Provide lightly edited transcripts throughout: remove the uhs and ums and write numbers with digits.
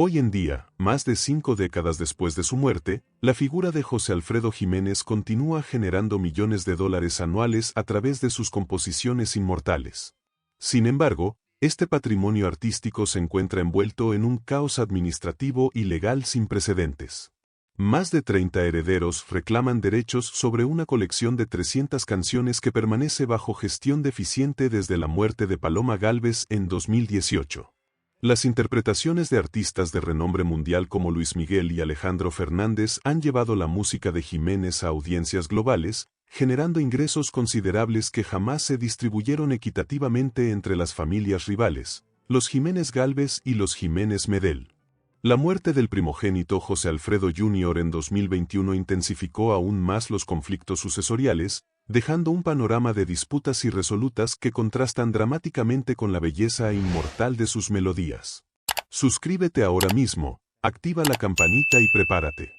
Hoy en día, más de 5 décadas después de su muerte, la figura de José Alfredo Jiménez continúa generando millones de dólares anuales a través de sus composiciones inmortales. Sin embargo, este patrimonio artístico se encuentra envuelto en un caos administrativo y legal sin precedentes. Más de 30 herederos reclaman derechos sobre una colección de 300 canciones que permanece bajo gestión deficiente desde la muerte de Paloma Gálvez en 2018. Las interpretaciones de artistas de renombre mundial como Luis Miguel y Alejandro Fernández han llevado la música de Jiménez a audiencias globales, generando ingresos considerables que jamás se distribuyeron equitativamente entre las familias rivales, los Jiménez Gálvez y los Jiménez Medel. La muerte del primogénito José Alfredo Jr. en 2021 intensificó aún más los conflictos sucesoriales, dejando un panorama de disputas irresolutas que contrastan dramáticamente con la belleza inmortal de sus melodías. Suscríbete ahora mismo, activa la campanita y prepárate.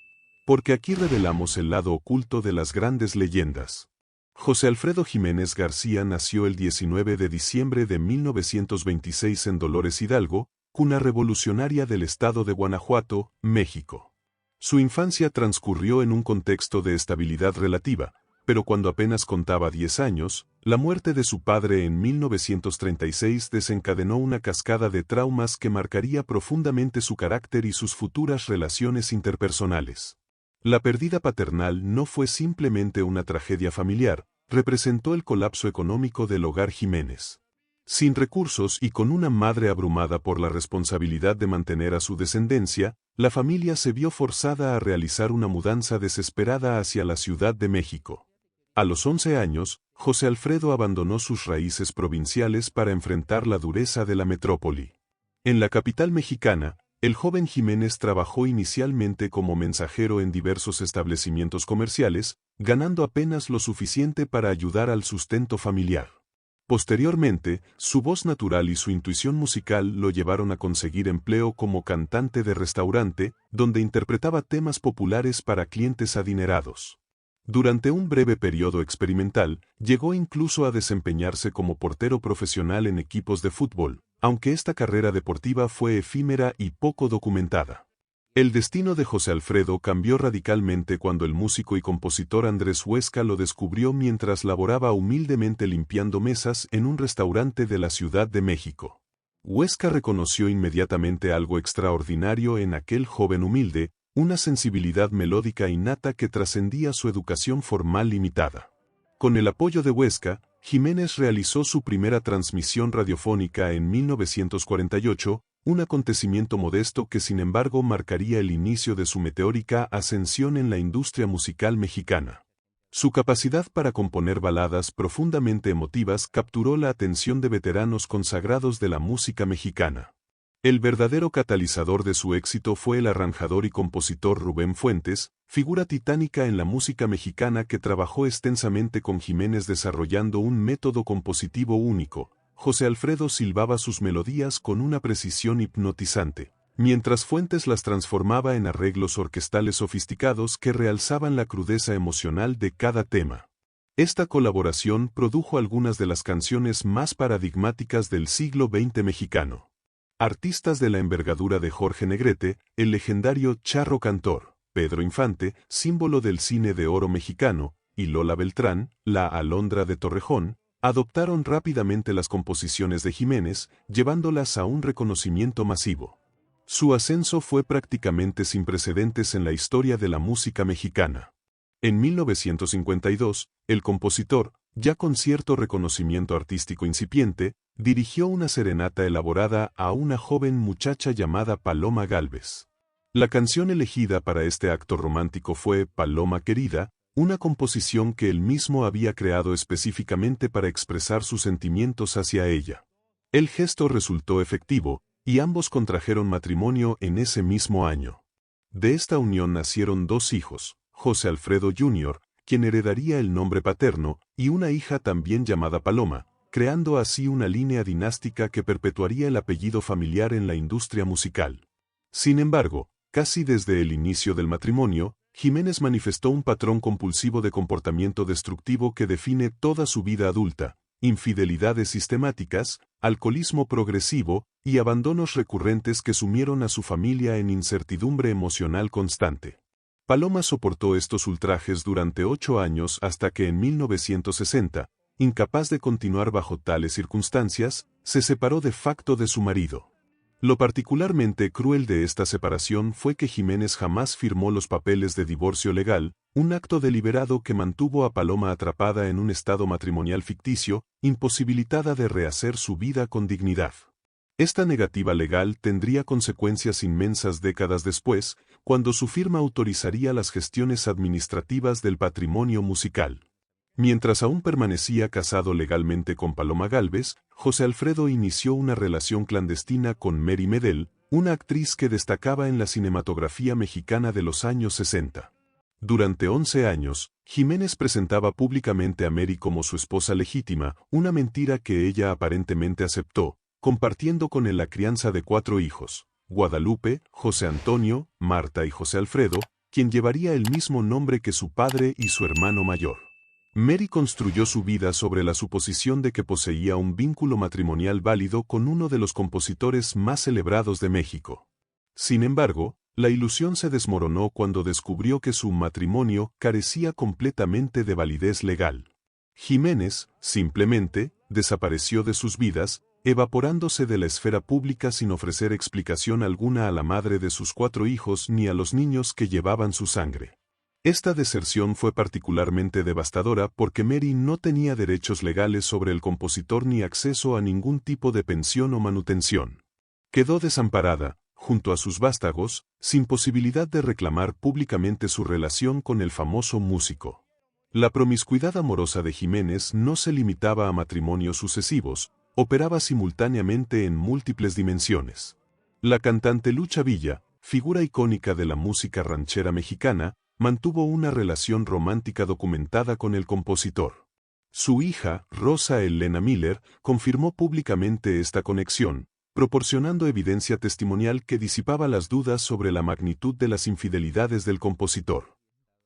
Porque aquí revelamos el lado oculto de las grandes leyendas. José Alfredo Jiménez García nació el 19 de diciembre de 1926 en Dolores Hidalgo, cuna revolucionaria del estado de Guanajuato, México. Su infancia transcurrió en un contexto de estabilidad relativa, pero cuando apenas contaba 10 años, la muerte de su padre en 1936 desencadenó una cascada de traumas que marcaría profundamente su carácter y sus futuras relaciones interpersonales. La pérdida paternal no fue simplemente una tragedia familiar, representó el colapso económico del hogar Jiménez. Sin recursos y con una madre abrumada por la responsabilidad de mantener a su descendencia, la familia se vio forzada a realizar una mudanza desesperada hacia la Ciudad de México. A los 11 años, José Alfredo abandonó sus raíces provinciales para enfrentar la dureza de la metrópoli. En la capital mexicana, el joven Jiménez trabajó inicialmente como mensajero en diversos establecimientos comerciales, ganando apenas lo suficiente para ayudar al sustento familiar. Posteriormente, su voz natural y su intuición musical lo llevaron a conseguir empleo como cantante de restaurante, donde interpretaba temas populares para clientes adinerados. Durante un breve periodo experimental, llegó incluso a desempeñarse como portero profesional en equipos de fútbol, aunque esta carrera deportiva fue efímera y poco documentada. El destino de José Alfredo cambió radicalmente cuando el músico y compositor Andrés Huesca lo descubrió mientras laboraba humildemente limpiando mesas en un restaurante de la Ciudad de México. Huesca reconoció inmediatamente algo extraordinario en aquel joven humilde, una sensibilidad melódica innata que trascendía su educación formal limitada. Con el apoyo de Huesca, Jiménez realizó su primera transmisión radiofónica en 1948, un acontecimiento modesto que sin embargo marcaría el inicio de su meteórica ascensión en la industria musical mexicana. Su capacidad para componer baladas profundamente emotivas capturó la atención de veteranos consagrados de la música mexicana. El verdadero catalizador de su éxito fue el arranjador y compositor Rubén Fuentes, figura titánica en la música mexicana que trabajó extensamente con Jiménez desarrollando un método compositivo único. José Alfredo silbaba sus melodías con una precisión hipnotizante, mientras Fuentes las transformaba en arreglos orquestales sofisticados que realzaban la crudeza emocional de cada tema. Esta colaboración produjo algunas de las canciones más paradigmáticas del siglo XX mexicano. Artistas de la envergadura de Jorge Negrete, el legendario Charro Cantor, Pedro Infante, símbolo del cine de oro mexicano, y Lola Beltrán, la Alondra de Torrejón, adoptaron rápidamente las composiciones de Jiménez, llevándolas a un reconocimiento masivo. Su ascenso fue prácticamente sin precedentes en la historia de la música mexicana. En 1952, el compositor, ya con cierto reconocimiento artístico incipiente, dirigió una serenata elaborada a una joven muchacha llamada Paloma Gálvez. La canción elegida para este acto romántico fue Paloma Querida, una composición que él mismo había creado específicamente para expresar sus sentimientos hacia ella. El gesto resultó efectivo, y ambos contrajeron matrimonio en ese mismo año. De esta unión nacieron 2 hijos, José Alfredo Jr., quien heredaría el nombre paterno, y una hija también llamada Paloma, creando así una línea dinástica que perpetuaría el apellido familiar en la industria musical. Sin embargo, casi desde el inicio del matrimonio, Jiménez manifestó un patrón compulsivo de comportamiento destructivo que define toda su vida adulta, infidelidades sistemáticas, alcoholismo progresivo y abandonos recurrentes que sumieron a su familia en incertidumbre emocional constante. Paloma soportó estos ultrajes durante 8 años hasta que en 1960, incapaz de continuar bajo tales circunstancias, se separó de facto de su marido. Lo particularmente cruel de esta separación fue que Jiménez jamás firmó los papeles de divorcio legal, un acto deliberado que mantuvo a Paloma atrapada en un estado matrimonial ficticio, imposibilitada de rehacer su vida con dignidad. Esta negativa legal tendría consecuencias inmensas décadas después, cuando su firma autorizaría las gestiones administrativas del patrimonio musical. Mientras aún permanecía casado legalmente con Paloma Gálvez, José Alfredo inició una relación clandestina con Mary Medel, una actriz que destacaba en la cinematografía mexicana de los años 60. Durante 11 años, Jiménez presentaba públicamente a Mary como su esposa legítima, una mentira que ella aparentemente aceptó, compartiendo con él la crianza de 4 hijos, Guadalupe, José Antonio, Marta y José Alfredo, quien llevaría el mismo nombre que su padre y su hermano mayor. Mary construyó su vida sobre la suposición de que poseía un vínculo matrimonial válido con uno de los compositores más celebrados de México. Sin embargo, la ilusión se desmoronó cuando descubrió que su matrimonio carecía completamente de validez legal. Jiménez, simplemente, desapareció de sus vidas, evaporándose de la esfera pública sin ofrecer explicación alguna a la madre de sus 4 hijos ni a los niños que llevaban su sangre. Esta deserción fue particularmente devastadora porque Mary no tenía derechos legales sobre el compositor ni acceso a ningún tipo de pensión o manutención. Quedó desamparada, junto a sus vástagos, sin posibilidad de reclamar públicamente su relación con el famoso músico. La promiscuidad amorosa de Jiménez no se limitaba a matrimonios sucesivos, operaba simultáneamente en múltiples dimensiones. La cantante Lucha Villa, figura icónica de la música ranchera mexicana, mantuvo una relación romántica documentada con el compositor. Su hija, Rosa Elena Miller, confirmó públicamente esta conexión, proporcionando evidencia testimonial que disipaba las dudas sobre la magnitud de las infidelidades del compositor.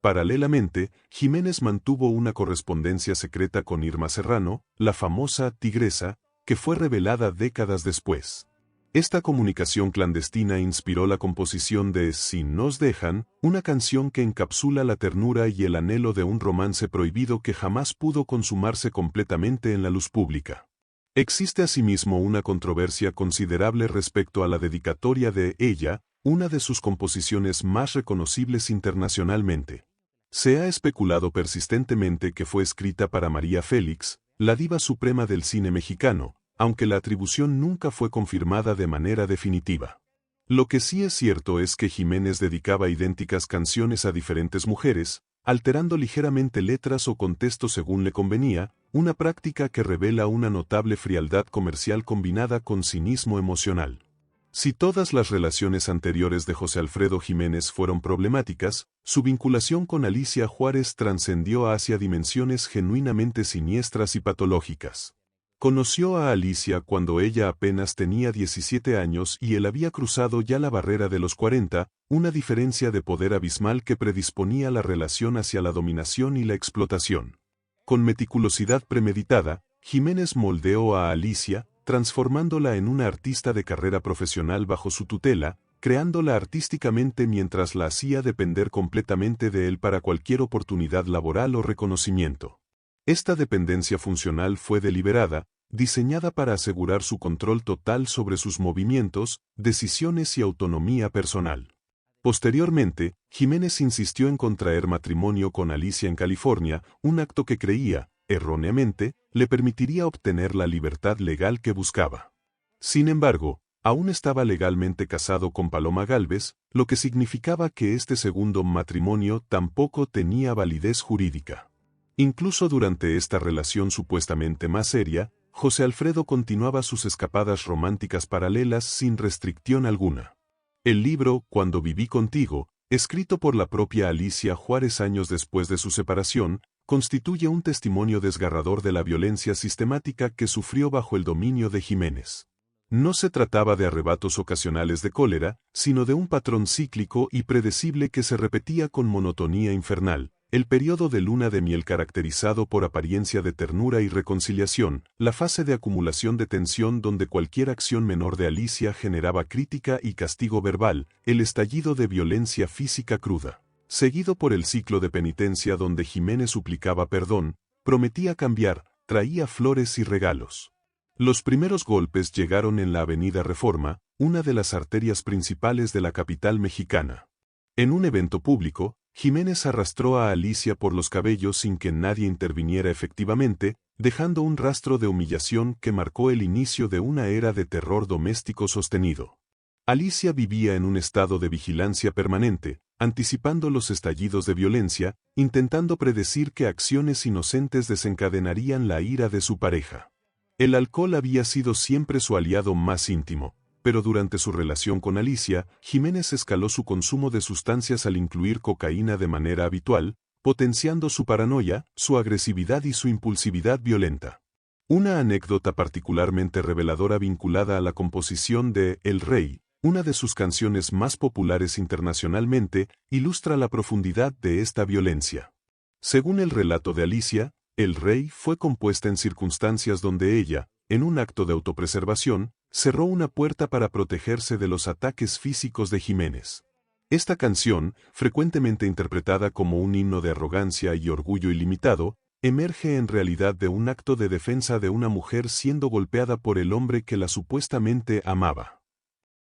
Paralelamente, Jiménez mantuvo una correspondencia secreta con Irma Serrano, la famosa Tigresa, que fue revelada décadas después. Esta comunicación clandestina inspiró la composición de Si nos dejan, una canción que encapsula la ternura y el anhelo de un romance prohibido que jamás pudo consumarse completamente en la luz pública. Existe asimismo una controversia considerable respecto a la dedicatoria de Ella, una de sus composiciones más reconocibles internacionalmente. Se ha especulado persistentemente que fue escrita para María Félix, la diva suprema del cine mexicano, aunque la atribución nunca fue confirmada de manera definitiva. Lo que sí es cierto es que Jiménez dedicaba idénticas canciones a diferentes mujeres, alterando ligeramente letras o contexto según le convenía, una práctica que revela una notable frialdad comercial combinada con cinismo emocional. Si todas las relaciones anteriores de José Alfredo Jiménez fueron problemáticas, su vinculación con Alicia Juárez trascendió hacia dimensiones genuinamente siniestras y patológicas. Conoció a Alicia cuando ella apenas tenía 17 años y él había cruzado ya la barrera de los 40, una diferencia de poder abismal que predisponía la relación hacia la dominación y la explotación. Con meticulosidad premeditada, Jiménez moldeó a Alicia, transformándola en una artista de carrera profesional bajo su tutela, creándola artísticamente mientras la hacía depender completamente de él para cualquier oportunidad laboral o reconocimiento. Esta dependencia funcional fue deliberada, diseñada para asegurar su control total sobre sus movimientos, decisiones y autonomía personal. Posteriormente, Jiménez insistió en contraer matrimonio con Alicia en California, un acto que creía, erróneamente, le permitiría obtener la libertad legal que buscaba. Sin embargo, aún estaba legalmente casado con Paloma Gálvez, lo que significaba que este segundo matrimonio tampoco tenía validez jurídica. Incluso durante esta relación supuestamente más seria, José Alfredo continuaba sus escapadas románticas paralelas sin restricción alguna. El libro Cuando viví contigo, escrito por la propia Alicia Juárez años después de su separación, constituye un testimonio desgarrador de la violencia sistemática que sufrió bajo el dominio de Jiménez. No se trataba de arrebatos ocasionales de cólera, sino de un patrón cíclico y predecible que se repetía con monotonía infernal, El periodo de luna de miel caracterizado por apariencia de ternura y reconciliación, la fase de acumulación de tensión donde cualquier acción menor de Alicia generaba crítica y castigo verbal, el estallido de violencia física cruda, seguido por el ciclo de penitencia donde Jiménez suplicaba perdón, prometía cambiar, traía flores y regalos. Los primeros golpes llegaron en la Avenida Reforma, una de las arterias principales de la capital mexicana. En un evento público, Jiménez arrastró a Alicia por los cabellos sin que nadie interviniera efectivamente, dejando un rastro de humillación que marcó el inicio de una era de terror doméstico sostenido. Alicia vivía en un estado de vigilancia permanente, anticipando los estallidos de violencia, intentando predecir qué acciones inocentes desencadenarían la ira de su pareja. El alcohol había sido siempre su aliado más íntimo, pero durante su relación con Alicia, Jiménez escaló su consumo de sustancias al incluir cocaína de manera habitual, potenciando su paranoia, su agresividad y su impulsividad violenta. Una anécdota particularmente reveladora vinculada a la composición de El Rey, una de sus canciones más populares internacionalmente, ilustra la profundidad de esta violencia. Según el relato de Alicia, El Rey fue compuesta en circunstancias donde ella, en un acto de autopreservación, cerró una puerta para protegerse de los ataques físicos de Jiménez. Esta canción, frecuentemente interpretada como un himno de arrogancia y orgullo ilimitado, emerge en realidad de un acto de defensa de una mujer siendo golpeada por el hombre que la supuestamente amaba.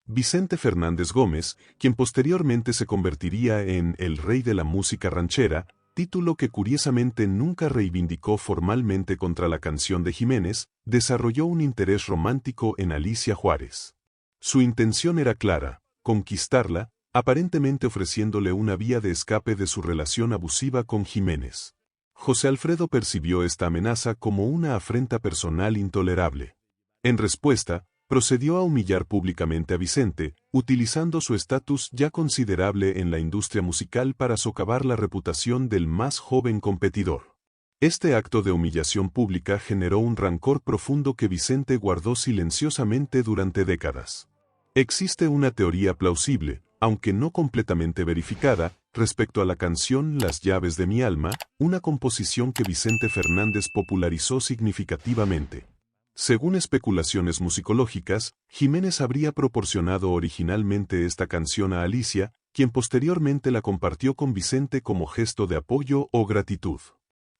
Vicente Fernández Gómez, quien posteriormente se convertiría en el rey de la música ranchera, título que curiosamente nunca reivindicó formalmente contra la canción de Jiménez, desarrolló un interés romántico en Alicia Juárez. Su intención era clara, conquistarla, aparentemente ofreciéndole una vía de escape de su relación abusiva con Jiménez. José Alfredo percibió esta amenaza como una afrenta personal intolerable. En respuesta, procedió a humillar públicamente a Vicente, utilizando su estatus ya considerable en la industria musical para socavar la reputación del más joven competidor. Este acto de humillación pública generó un rancor profundo que Vicente guardó silenciosamente durante décadas. Existe una teoría plausible, aunque no completamente verificada, respecto a la canción Las llaves de mi alma, una composición que Vicente Fernández popularizó significativamente. Según especulaciones musicológicas, Jiménez habría proporcionado originalmente esta canción a Alicia, quien posteriormente la compartió con Vicente como gesto de apoyo o gratitud.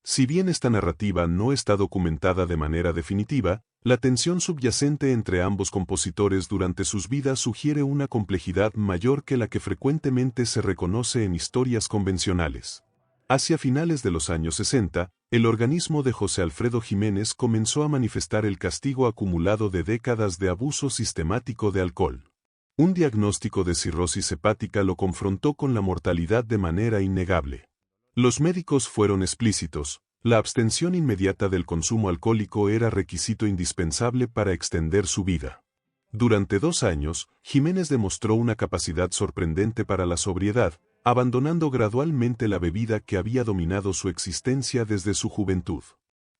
Si bien esta narrativa no está documentada de manera definitiva, la tensión subyacente entre ambos compositores durante sus vidas sugiere una complejidad mayor que la que frecuentemente se reconoce en historias convencionales. Hacia finales de los años 60, el organismo de José Alfredo Jiménez comenzó a manifestar el castigo acumulado de décadas de abuso sistemático de alcohol. Un diagnóstico de cirrosis hepática lo confrontó con la mortalidad de manera innegable. Los médicos fueron explícitos: la abstención inmediata del consumo alcohólico era requisito indispensable para extender su vida. Durante 2 años, Jiménez demostró una capacidad sorprendente para la sobriedad, abandonando gradualmente la bebida que había dominado su existencia desde su juventud.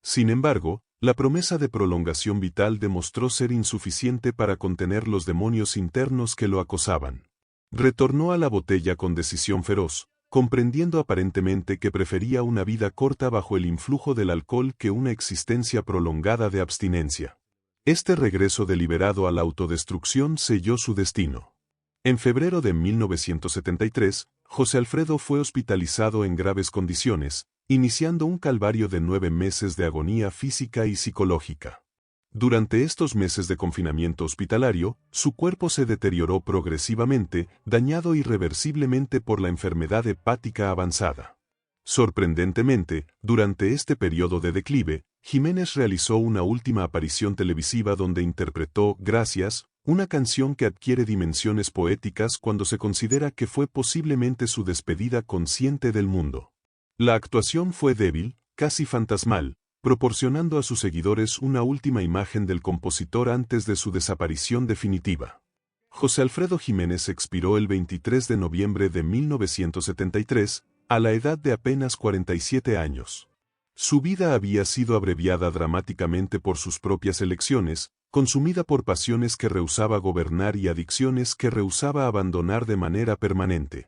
Sin embargo, la promesa de prolongación vital demostró ser insuficiente para contener los demonios internos que lo acosaban. Retornó a la botella con decisión feroz, comprendiendo aparentemente que prefería una vida corta bajo el influjo del alcohol que una existencia prolongada de abstinencia. Este regreso deliberado a la autodestrucción selló su destino. En febrero de 1973, José Alfredo fue hospitalizado en graves condiciones, iniciando un calvario de 9 meses de agonía física y psicológica. Durante estos meses de confinamiento hospitalario, su cuerpo se deterioró progresivamente, dañado irreversiblemente por la enfermedad hepática avanzada. Sorprendentemente, durante este periodo de declive, Jiménez realizó una última aparición televisiva donde interpretó Gracias, una canción que adquiere dimensiones poéticas cuando se considera que fue posiblemente su despedida consciente del mundo. La actuación fue débil, casi fantasmal, proporcionando a sus seguidores una última imagen del compositor antes de su desaparición definitiva. José Alfredo Jiménez expiró el 23 de noviembre de 1973, a la edad de apenas 47 años. Su vida había sido abreviada dramáticamente por sus propias elecciones, consumida por pasiones que rehusaba gobernar y adicciones que rehusaba abandonar de manera permanente.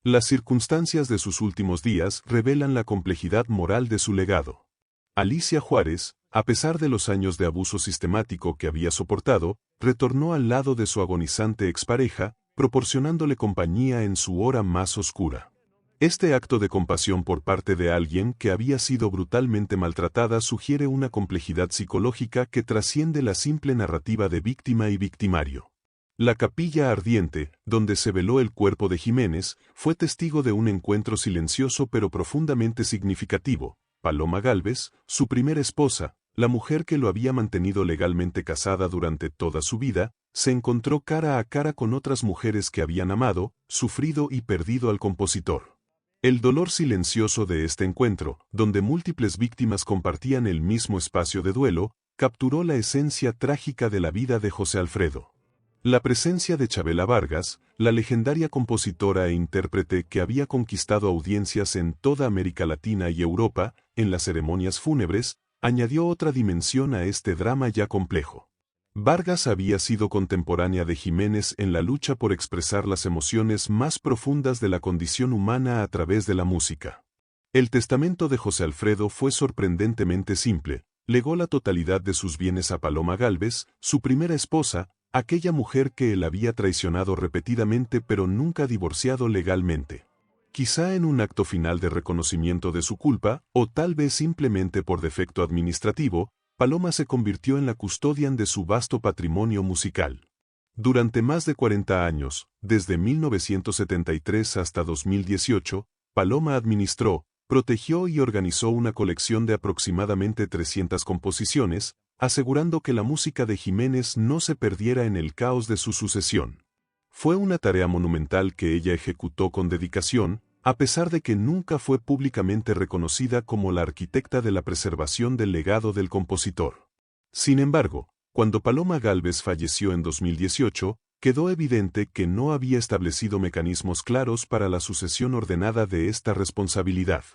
Las circunstancias de sus últimos días revelan la complejidad moral de su legado. Alicia Juárez, a pesar de los años de abuso sistemático que había soportado, retornó al lado de su agonizante expareja, proporcionándole compañía en su hora más oscura. Este acto de compasión por parte de alguien que había sido brutalmente maltratada sugiere una complejidad psicológica que trasciende la simple narrativa de víctima y victimario. La capilla ardiente, donde se veló el cuerpo de Jiménez, fue testigo de un encuentro silencioso pero profundamente significativo. Paloma Gálvez, su primera esposa, la mujer que lo había mantenido legalmente casada durante toda su vida, se encontró cara a cara con otras mujeres que habían amado, sufrido y perdido al compositor. El dolor silencioso de este encuentro, donde múltiples víctimas compartían el mismo espacio de duelo, capturó la esencia trágica de la vida de José Alfredo. La presencia de Chavela Vargas, la legendaria compositora e intérprete que había conquistado audiencias en toda América Latina y Europa, en las ceremonias fúnebres, añadió otra dimensión a este drama ya complejo. Vargas había sido contemporánea de Jiménez en la lucha por expresar las emociones más profundas de la condición humana a través de la música. El testamento de José Alfredo fue sorprendentemente simple. Legó la totalidad de sus bienes a Paloma Gálvez, su primera esposa, aquella mujer que él había traicionado repetidamente pero nunca divorciado legalmente. Quizá en un acto final de reconocimiento de su culpa, o tal vez simplemente por defecto administrativo, Paloma se convirtió en la custodian de su vasto patrimonio musical. Durante más de 40 años, desde 1973 hasta 2018, Paloma administró, protegió y organizó una colección de aproximadamente 300 composiciones, asegurando que la música de Jiménez no se perdiera en el caos de su sucesión. Fue una tarea monumental que ella ejecutó con dedicación, a pesar de que nunca fue públicamente reconocida como la arquitecta de la preservación del legado del compositor. Sin embargo, cuando Paloma Gálvez falleció en 2018, quedó evidente que no había establecido mecanismos claros para la sucesión ordenada de esta responsabilidad.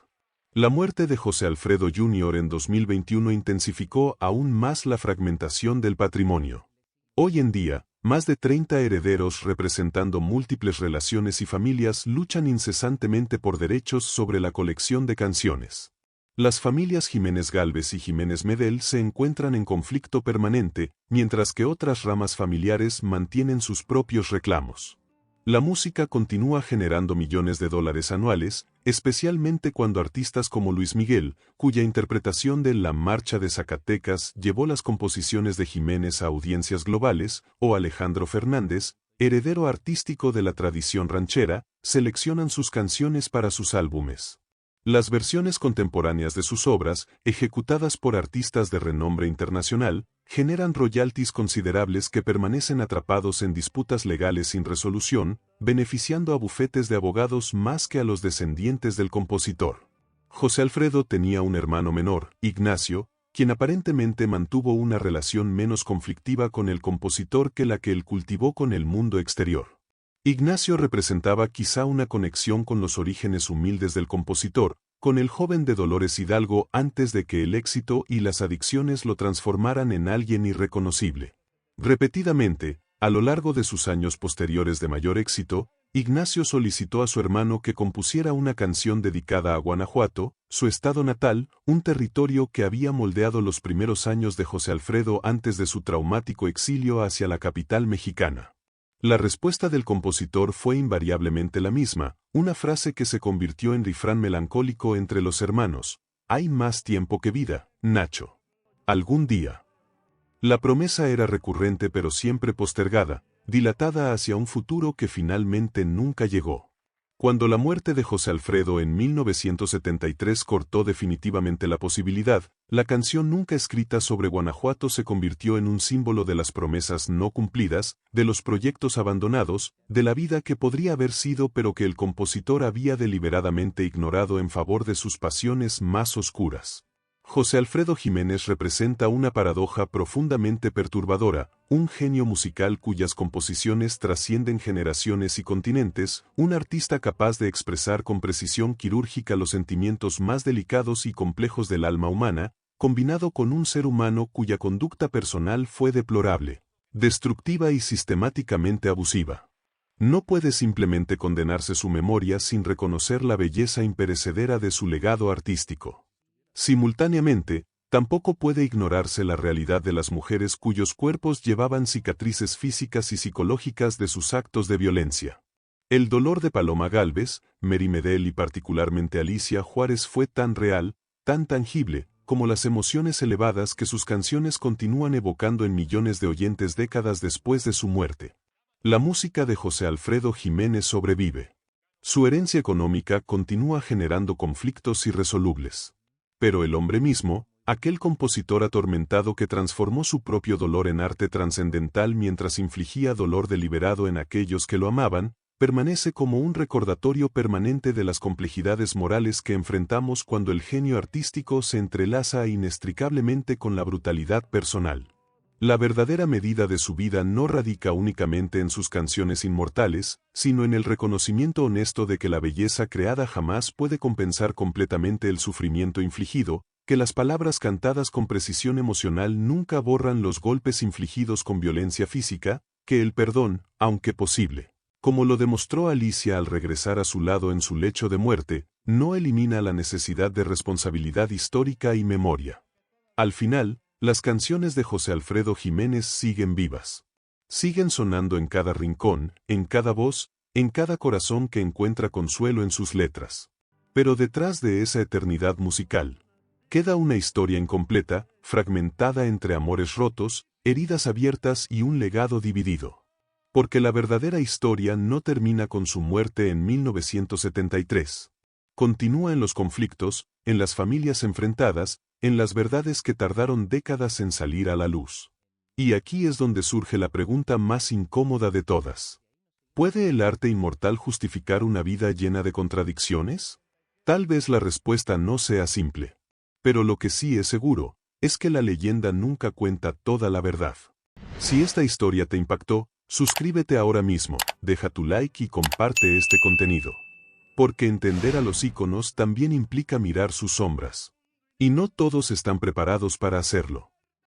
La muerte de José Alfredo Jr. en 2021 intensificó aún más la fragmentación del patrimonio. Hoy en día, más de 30 herederos representando múltiples relaciones y familias luchan incesantemente por derechos sobre la colección de canciones. Las familias Jiménez Gálvez y Jiménez Medel se encuentran en conflicto permanente, mientras que otras ramas familiares mantienen sus propios reclamos. La música continúa generando millones de dólares anuales, especialmente cuando artistas como Luis Miguel, cuya interpretación de La Marcha de Zacatecas llevó las composiciones de Jiménez a audiencias globales, o Alejandro Fernández, heredero artístico de la tradición ranchera, seleccionan sus canciones para sus álbumes. Las versiones contemporáneas de sus obras, ejecutadas por artistas de renombre internacional, generan royalties considerables que permanecen atrapados en disputas legales sin resolución, beneficiando a bufetes de abogados más que a los descendientes del compositor. José Alfredo tenía un hermano menor, Ignacio, quien aparentemente mantuvo una relación menos conflictiva con el compositor que la que él cultivó con el mundo exterior. Ignacio representaba quizá una conexión con los orígenes humildes del compositor, con el joven de Dolores Hidalgo antes de que el éxito y las adicciones lo transformaran en alguien irreconocible. Repetidamente, a lo largo de sus años posteriores de mayor éxito, Ignacio solicitó a su hermano que compusiera una canción dedicada a Guanajuato, su estado natal, un territorio que había moldeado los primeros años de José Alfredo antes de su traumático exilio hacia la capital mexicana. La respuesta del compositor fue invariablemente la misma, una frase que se convirtió en refrán melancólico entre los hermanos: «Hay más tiempo que vida, Nacho. Algún día». La promesa era recurrente pero siempre postergada, dilatada hacia un futuro que finalmente nunca llegó. Cuando la muerte de José Alfredo en 1973 cortó definitivamente la posibilidad, la canción nunca escrita sobre Guanajuato se convirtió en un símbolo de las promesas no cumplidas, de los proyectos abandonados, de la vida que podría haber sido pero que el compositor había deliberadamente ignorado en favor de sus pasiones más oscuras. José Alfredo Jiménez representa una paradoja profundamente perturbadora, un genio musical cuyas composiciones trascienden generaciones y continentes, un artista capaz de expresar con precisión quirúrgica los sentimientos más delicados y complejos del alma humana, combinado con un ser humano cuya conducta personal fue deplorable, destructiva y sistemáticamente abusiva. No puede simplemente condenarse su memoria sin reconocer la belleza imperecedera de su legado artístico. Simultáneamente, tampoco puede ignorarse la realidad de las mujeres cuyos cuerpos llevaban cicatrices físicas y psicológicas de sus actos de violencia. El dolor de Paloma Gálvez, Mary Medel y particularmente Alicia Juárez fue tan real, tan tangible, como las emociones elevadas que sus canciones continúan evocando en millones de oyentes décadas después de su muerte. La música de José Alfredo Jiménez sobrevive. Su herencia económica continúa generando conflictos irresolubles. Pero el hombre mismo, aquel compositor atormentado que transformó su propio dolor en arte trascendental mientras infligía dolor deliberado en aquellos que lo amaban, permanece como un recordatorio permanente de las complejidades morales que enfrentamos cuando el genio artístico se entrelaza inextricablemente con la brutalidad personal. La verdadera medida de su vida no radica únicamente en sus canciones inmortales, sino en el reconocimiento honesto de que la belleza creada jamás puede compensar completamente el sufrimiento infligido, que las palabras cantadas con precisión emocional nunca borran los golpes infligidos con violencia física, que el perdón, aunque posible, como lo demostró Alicia al regresar a su lado en su lecho de muerte, no elimina la necesidad de responsabilidad histórica y memoria. Al final, las canciones de José Alfredo Jiménez siguen vivas. Siguen sonando en cada rincón, en cada voz, en cada corazón que encuentra consuelo en sus letras. Pero detrás de esa eternidad musical, queda una historia incompleta, fragmentada entre amores rotos, heridas abiertas y un legado dividido. Porque la verdadera historia no termina con su muerte en 1973. Continúa en los conflictos, en las familias enfrentadas, en las verdades que tardaron décadas en salir a la luz. Y aquí es donde surge la pregunta más incómoda de todas. ¿Puede el arte inmortal justificar una vida llena de contradicciones? Tal vez la respuesta no sea simple. Pero lo que sí es seguro, es que la leyenda nunca cuenta toda la verdad. Si esta historia te impactó, suscríbete ahora mismo, deja tu like y comparte este contenido. Porque entender a los íconos también implica mirar sus sombras. Y no todos están preparados para hacerlo.